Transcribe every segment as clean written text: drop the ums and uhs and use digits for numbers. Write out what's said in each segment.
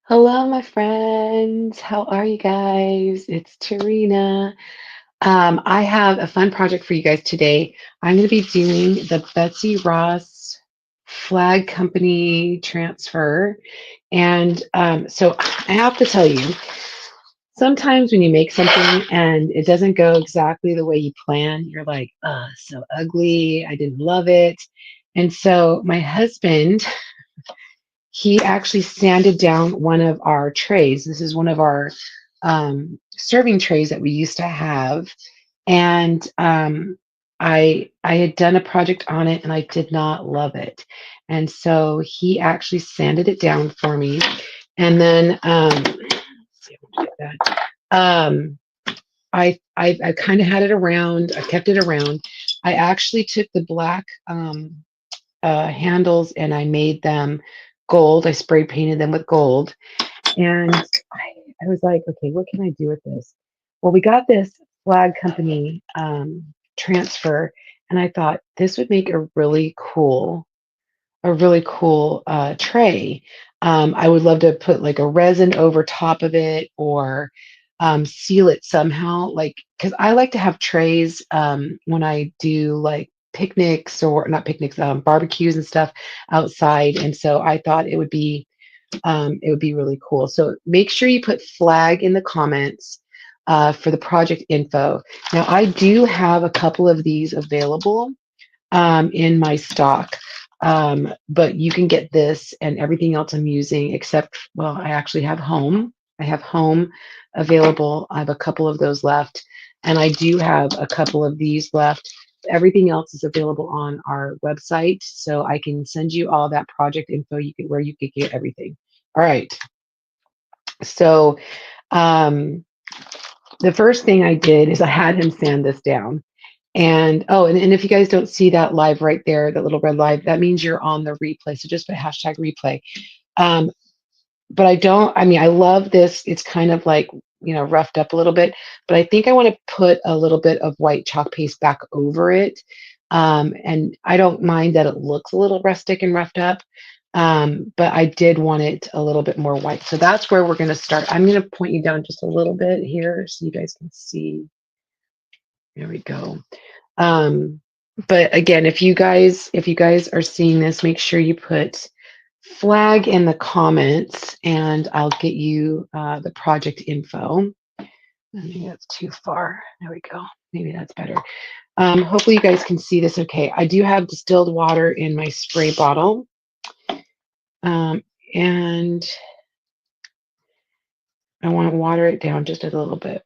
Hello, my friends. How are you guys? It's Tarina. I have a fun project for you guys today. I'm going to be doing the Betsy Ross flag company transfer. And so I have to tell you, sometimes when you make something and it doesn't go exactly the way you plan, you're like, so ugly. I didn't love it. And so my husband, he actually sanded down one of our trays. This is one of our serving trays that we used to have, and I had done a project on it, and I did not love it, and so he actually sanded it down for me, and then let's see if I can get that. I kind of had it around. I kept it around. I actually took the black handles and I made them gold. I spray painted them with gold. And I was like, okay, what can I do with this? Well, we got this flag company transfer, and I thought this would make a really cool tray. I would love to put like a resin over top of it or seal it somehow. Like, because I like to have trays when I do like picnics or not picnics, barbecues and stuff outside. And so I thought it would be really cool. So make sure you put flag in the comments for the project info. Now, I do have a couple of these available in my stock. But you can get this and everything else I'm using except, well, I actually have home. I have home available. I have a couple of those left, and I do have a couple of these left. Everything else is available on our website, so I can send you all that project info where you could get everything. All right. So um, the first thing I did is I had him sand this down. And oh, and if you guys don't see that live right there, that little red live, that means you're on the replay. So just put hashtag replay. Um, but I mean, I love this. It's kind of like, roughed up a little bit, but I think I want to put a little bit of white chalk paste back over it. And I don't mind that it looks a little rustic and roughed up. But I did want it a little bit more white. So that's where we're going to start. I'm going to point you down just a little bit here so you guys can see. There we go. Um, but again, if you guys are seeing this, make sure you put flag in the comments and I'll get you the project info. Maybe that's too far. There we go. Maybe that's better. Hopefully you guys can see this okay. I do have distilled water in my spray bottle. And I want to water it down just a little bit.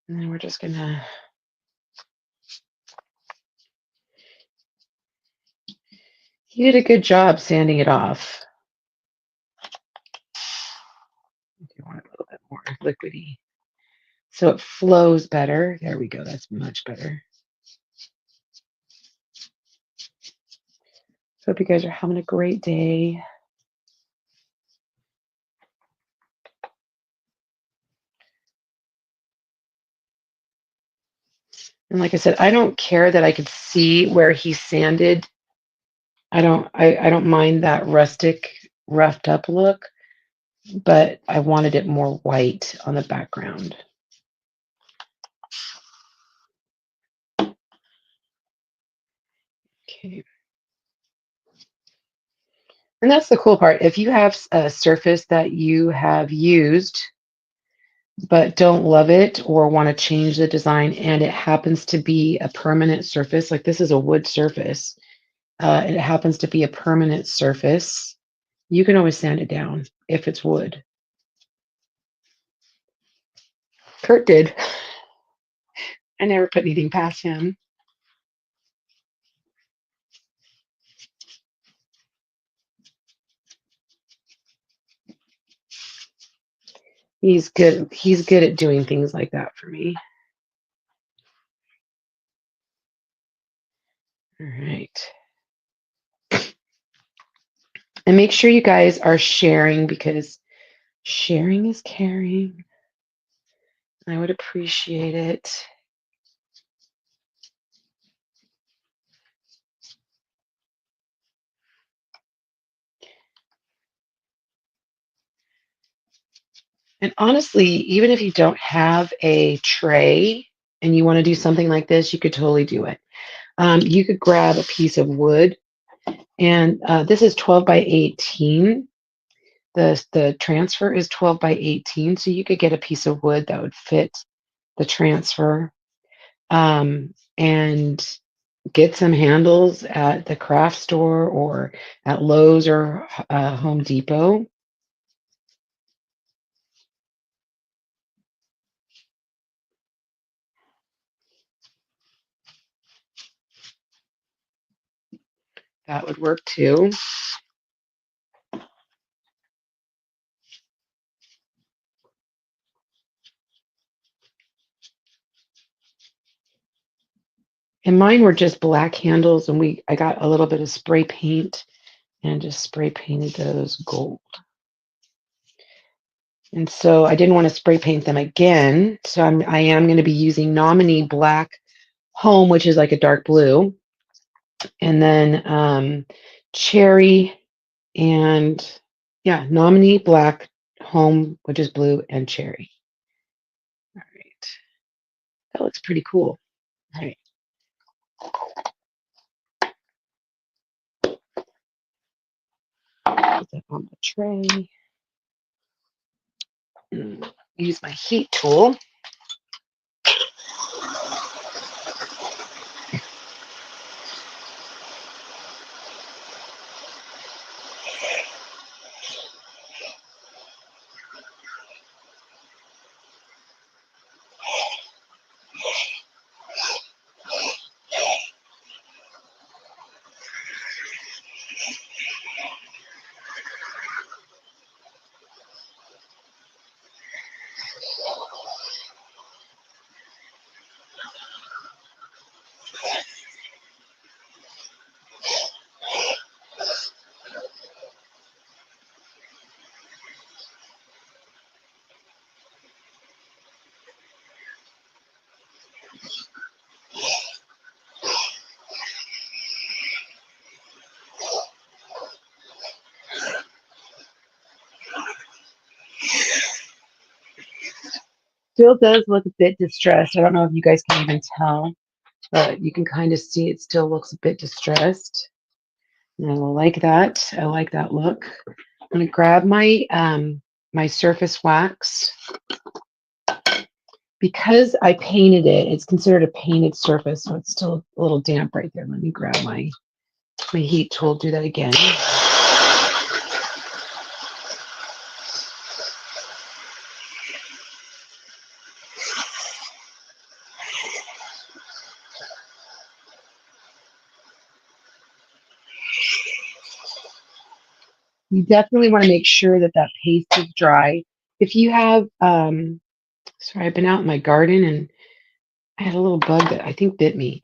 And then we're just gonna He did a good job sanding it off. I want it a little bit more liquidy so it flows better. There we go. That's much better. So hope you guys are having a great day. And like I said, I don't care that I could see where he sanded. I don't mind that rustic, roughed up look, but I wanted it more white on the background. Okay. And that's the cool part. If you have a surface that you have used but don't love it or want to change the design and it happens to be a permanent surface, like this is a wood surface, it happens to be a permanent surface, you can always sand it down if it's wood. Kurt did. I never put anything past him. He's good. He's good at doing things like that for me. All right. And make sure you guys are sharing because sharing is caring. I would appreciate it. And honestly, even if you don't have a tray and you want to do something like this, you could totally do it. You could grab a piece of wood, and this is 12 by 18. The transfer is 12 by 18, so you could get a piece of wood that would fit the transfer, and get some handles at the craft store or at Lowe's or Home Depot. That would work too. And mine were just black handles, and I got a little bit of spray paint and just spray painted those gold. And so I didn't want to spray paint them again. So I am going to be using Nominee Black Home, which is like a dark blue, and then Cherry, and yeah, Nominee Black Home, which is blue, and Cherry. All right, that looks pretty cool. All right, put that on the tray. Use my heat tool. Still does look a bit distressed. I don't know if you guys can even tell, but you can kind of see it still looks a bit distressed. And I like that. I like that look. I'm gonna grab my surface wax. Because I painted it, it's considered a painted surface, so it's still a little damp right there. Let me grab my heat tool, do that again. You definitely want to make sure that that paste is dry. If you have, sorry, I've been out in my garden and I had a little bug that I think bit me.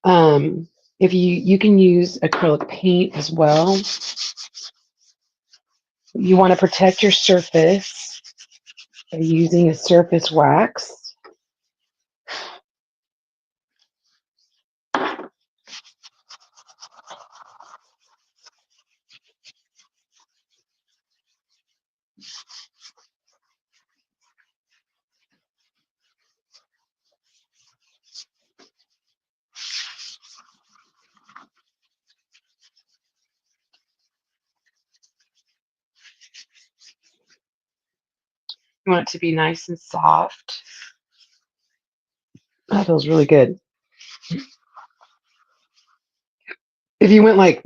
um, if you can use acrylic paint as well. You want to protect your surface by using a surface wax. You want it to be nice and soft. That feels really good. If you went like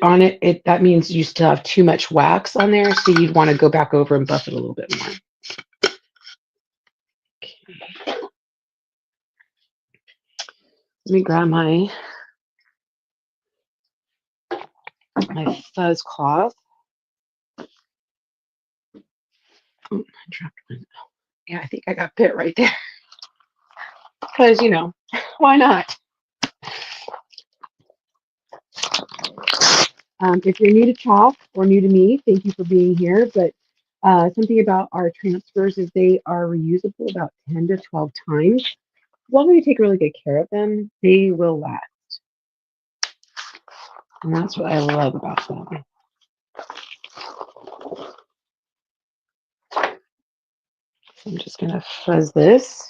on it, that means you still have too much wax on there, so you'd want to go back over and buff it a little bit more. Okay. Let me grab my fuzz cloth. Oh, I dropped one. Yeah, I think I got bit right there. Because, why not? If you're new to chalk or new to me, thank you for being here. But something about our transfers is they are reusable about 10 to 12 times. As long as you take really good care of them, they will last. And that's what I love about them. I'm just going to fuzz this.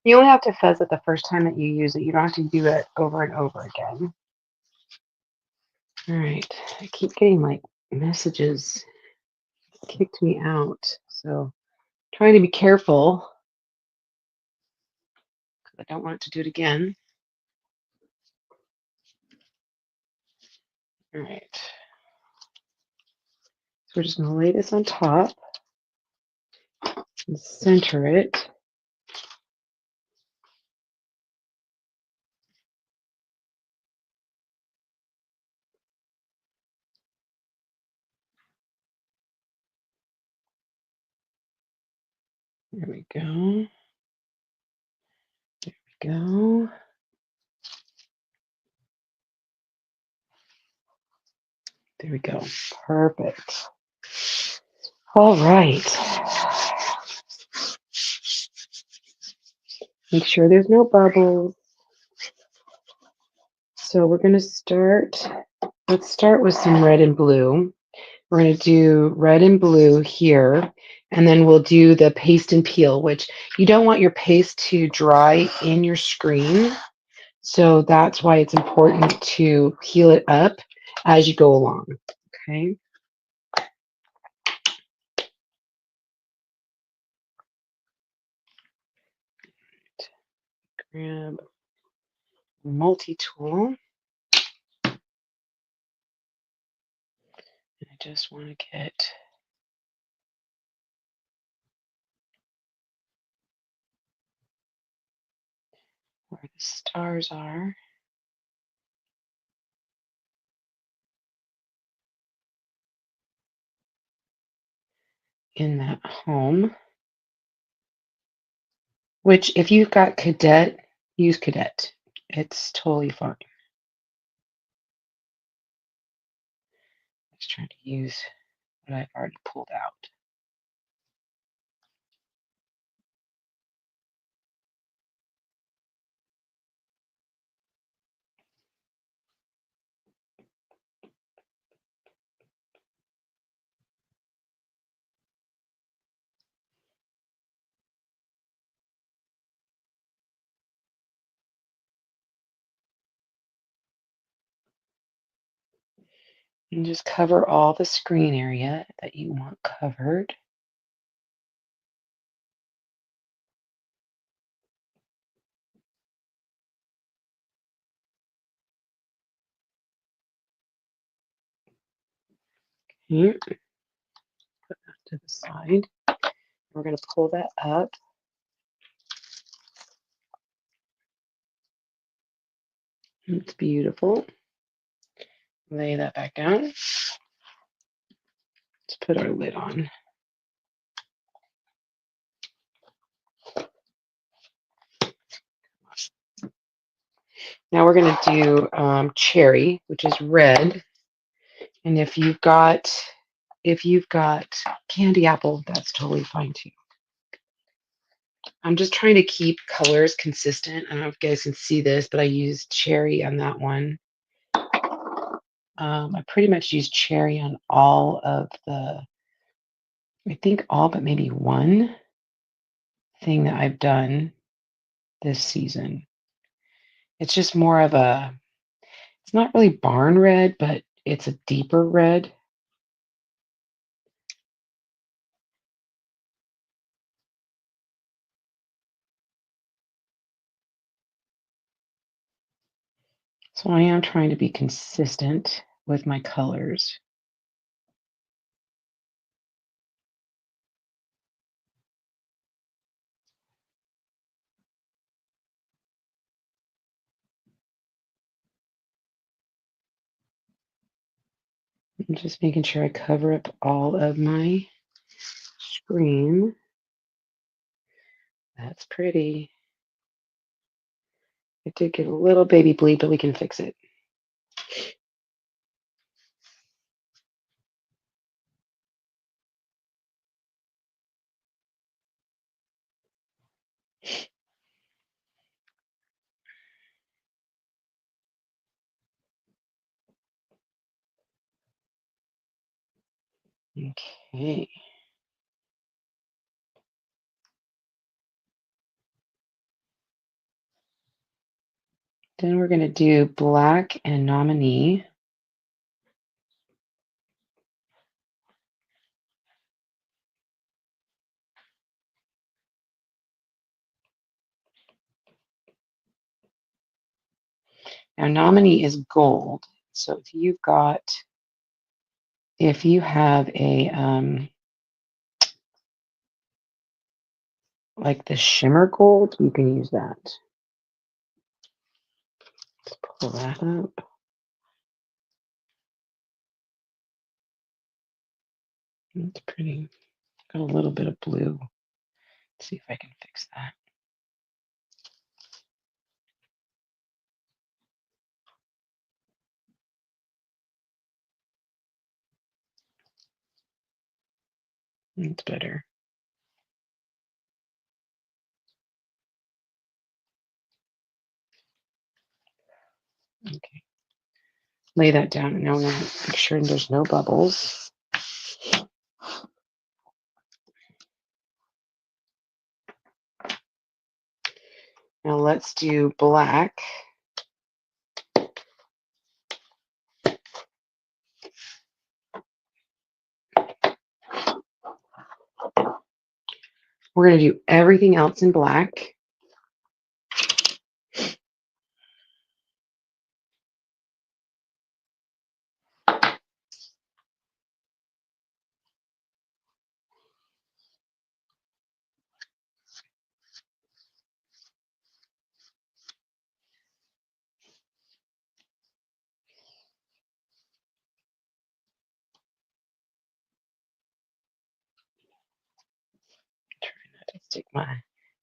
You only have to fuzz it the first time that you use it. You don't have to do it over and over again. All right. I keep getting like messages kicked me out. So trying to be careful because I don't want it to do it again. All right. So we're just going to lay this on top and center it. There we go. There we go. There we go. Perfect. All right. Make sure there's no bubbles. So we're going to start. Let's start with some red and blue. We're going to do red and blue here, and then we'll do the paste and peel, which you don't want your paste to dry in your screen. So that's why it's important to peel it up as you go along. Okay. Grab a multi-tool. I just want to get where the stars are. In that home, which if you've got cadet, use cadet. It's totally fine. Just trying to use what I've already pulled out. And just cover all the screen area that you want covered. Okay. Put that to the side. We're going to pull that up. It's beautiful. Lay that back down. Let's put our lid on. Now we're going to do cherry, which is red. And if you've got candy apple, that's totally fine too. I'm just trying to keep colors consistent. I don't know if you guys can see this, but I used cherry on that one. I pretty much used cherry on all of I think all but maybe one thing that I've done this season. It's just more of it's not really barn red, but it's a deeper red. So I am trying to be consistent with my colors. I'm just making sure I cover up all of my screen. That's pretty. It did get a little baby bleed, but we can fix it. Okay. Then we're going to do black and nominee. Now, nominee is gold. So if you have a, like the shimmer gold, you can use that. Let's pull that up. It's pretty. Got a little bit of blue. Let's see if I can fix that. It's better. Okay. Lay that down, and now I'm going to make sure there's no bubbles. Now let's do black. We're going to do everything else in black.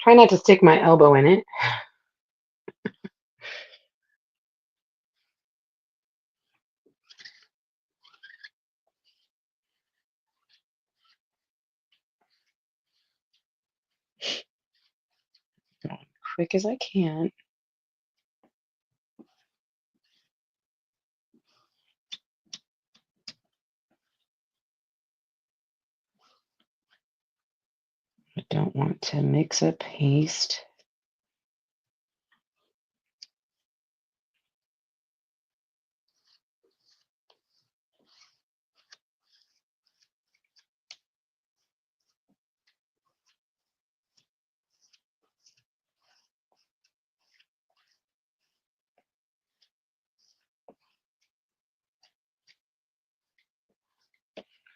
Try not to stick my elbow in it. Going quick as I can. I don't want to mix up paste.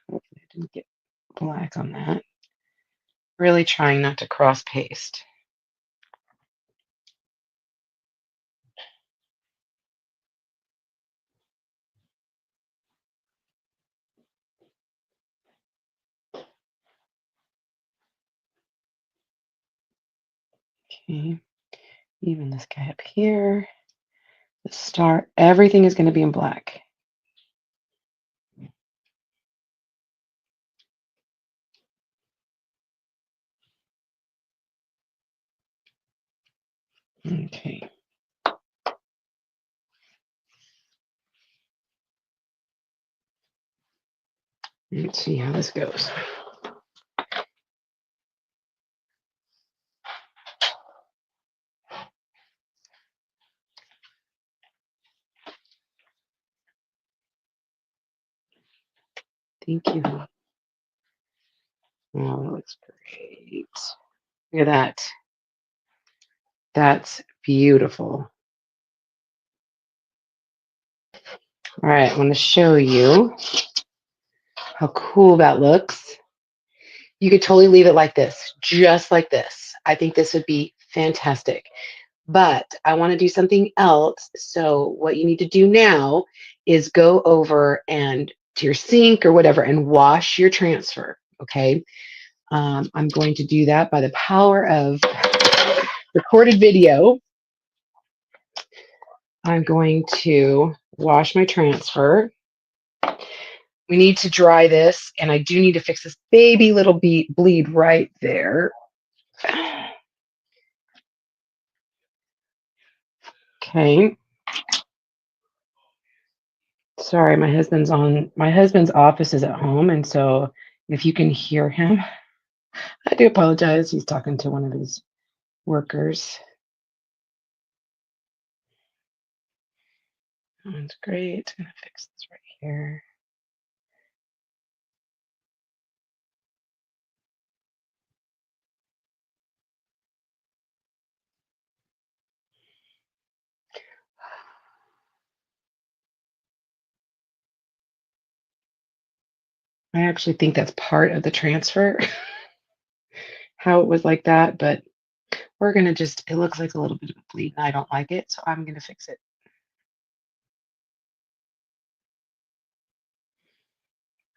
Hopefully I didn't get black on that. Really trying not to cross paste. Okay, even this guy up here. The star, everything is going to be in black. Okay. Let's see how this goes. Thank you. Oh, that looks great. Look at that. That's beautiful. All right, I want to show you how cool that looks. You could totally leave it like this, just like this. I think this would be fantastic. But I want to do something else. So what you need to do now is go over and to your sink or whatever and wash your transfer. Okay. I'm going to do that by the power of recorded video. I'm going to wash my transfer. We need to dry this, and I do need to fix this baby little bleed right there. Okay. Sorry, my husband's office is at home, and so if you can hear him, I do apologize. He's talking to one of his workers. That's great. I'm gonna fix this right here. I actually think that's part of the transfer, how it was like that, but we're gonna just, it looks like a little bit of a bleed and I don't like it, so I'm gonna fix it.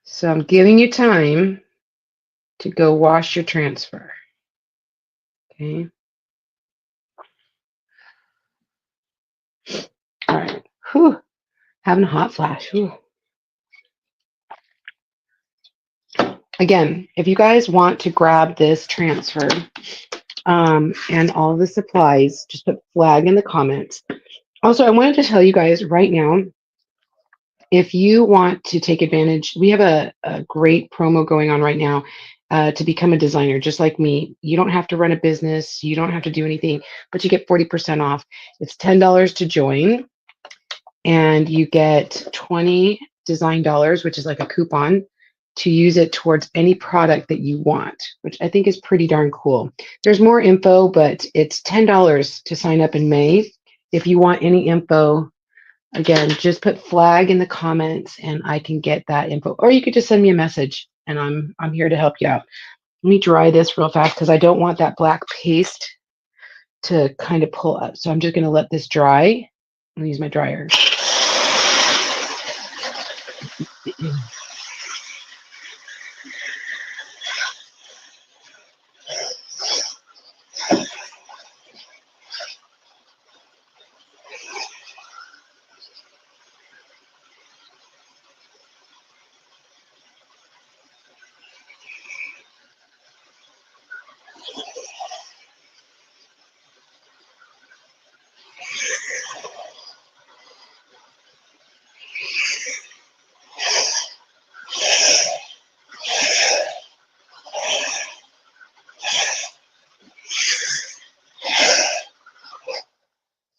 So I'm giving you time to go wash your transfer. Okay. All right. Whew. Having a hot flash. Whew. Again, if you guys want to grab this transfer and all the supplies, just put flag in the comments. Also, I wanted to tell you guys right now, if you want to take advantage, we have a great promo going on right now to become a designer, just like me. You don't have to run a business, you don't have to do anything, but you get 40% off. It's $10 to join, and you get 20 design dollars, which is like a coupon, to use it towards any product that you want, which I think is pretty darn cool. There's more info, but it's $10 to sign up in May. If you want any info, again, just put flag in the comments and I can get that info. Or you could just send me a message and I'm here to help you out. Let me dry this real fast because I don't want that black paste to kind of pull up. So I'm just going to let this dry. I'm going to use my dryer.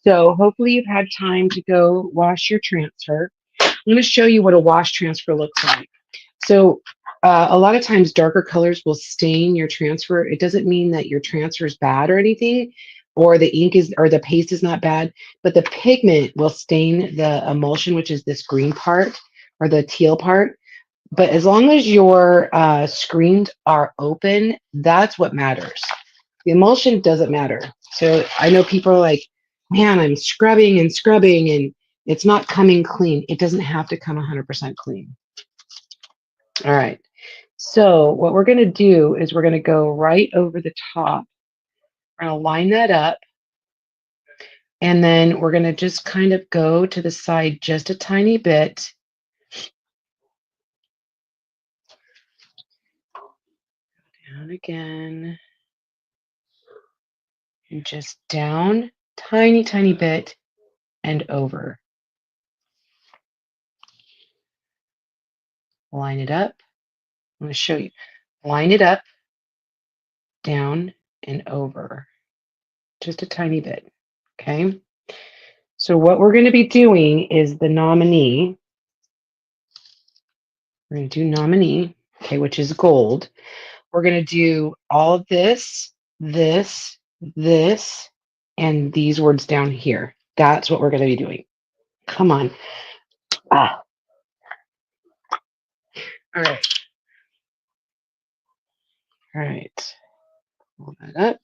So hopefully you've had time to go wash your transfer. I'm going to show you what a wash transfer looks like. So a lot of times darker colors will stain your transfer. It doesn't mean that your transfer is bad or anything, or the ink is, or the paste is not bad, but the pigment will stain the emulsion, which is this green part or the teal part. But as long as your screens are open, that's what matters. The emulsion doesn't matter. So I know people are like, man, I'm scrubbing and scrubbing and it's not coming clean. It doesn't have to come 100% clean. All right. So what we're going to do is we're going to go right over the top. We're going to line that up. And then we're going to just kind of go to the side just a tiny bit. Down again. And just down, tiny, tiny bit, and over. Line it up. I'm going to show you. Line it up, down, and over. Just a tiny bit. Okay. So what we're going to be doing is the nominee. We're going to do nominee, okay, which is gold. We're going to do all of this, this, this, and these words down here. That's what we're going to be doing. Come on. Ah. All right. All right. Pull that up.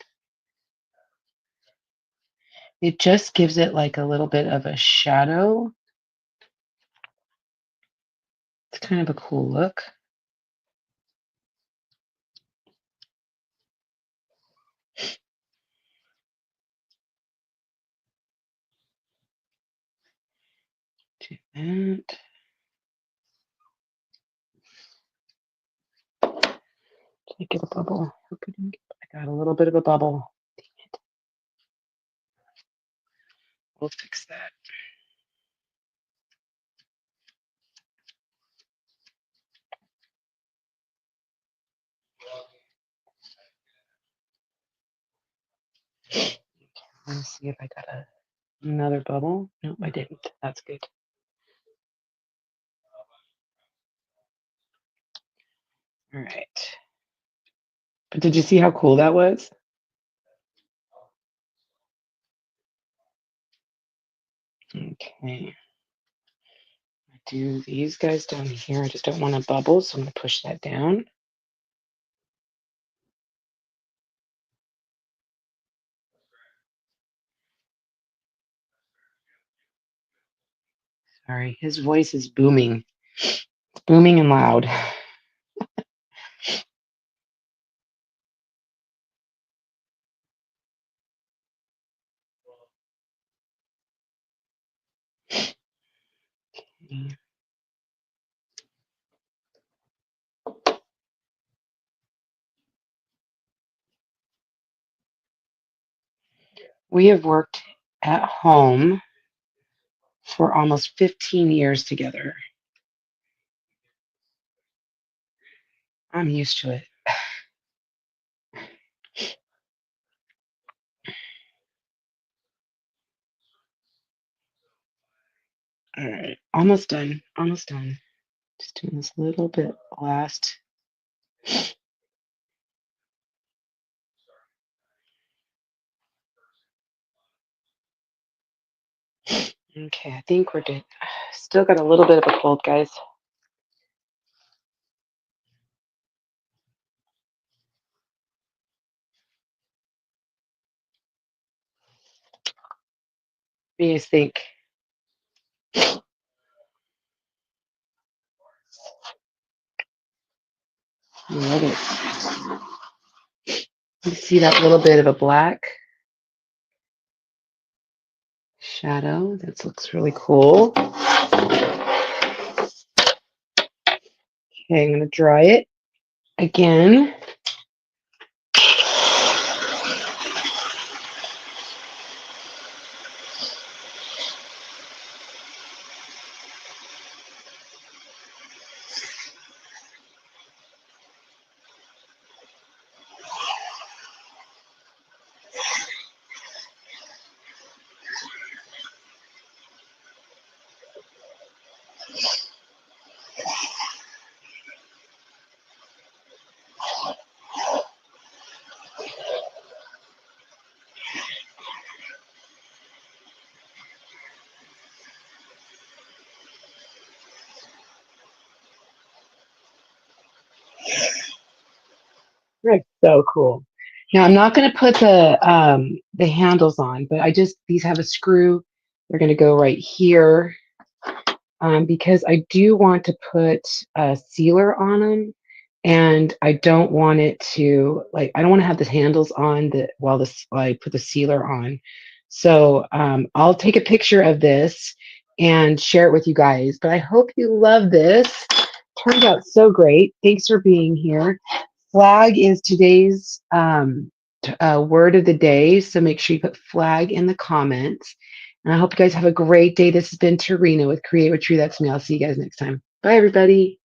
It just gives it like a little bit of a shadow. It's kind of a cool look. Do that. Did I get a bubble? I got a little bit of a bubble. Dang it. We'll fix that. Let me see if I got another bubble. Nope, I didn't. That's good. All right. But did you see how cool that was? Okay. I do these guys down here. I just don't want a bubble, so I'm going to push that down. Sorry, his voice is booming. It's booming and loud. We have worked at home for almost 15 years together. I'm used to it. All right, almost done. Almost done. Just doing this little bit last. Okay, I think we're good. Still got a little bit of a cold, guys. What do you guys think? I love it. You see that little bit of a black shadow? That looks really cool. Okay, I'm going to dry it again. That's so cool. Now I'm not going to put the handles on, but these have a screw. They're going to go right here because I do want to put a sealer on them, and I don't want it to I don't want to have the handles on while I put the sealer on. So I'll take a picture of this and share it with you guys. But I hope you love this. Turned out so great. Thanks for being here. Flag is today's word of the day, so make sure you put flag in the comments. And I hope you guys have a great day. This has been Tarina with Create with Tree. That's me. I'll see you guys next time. Bye, everybody.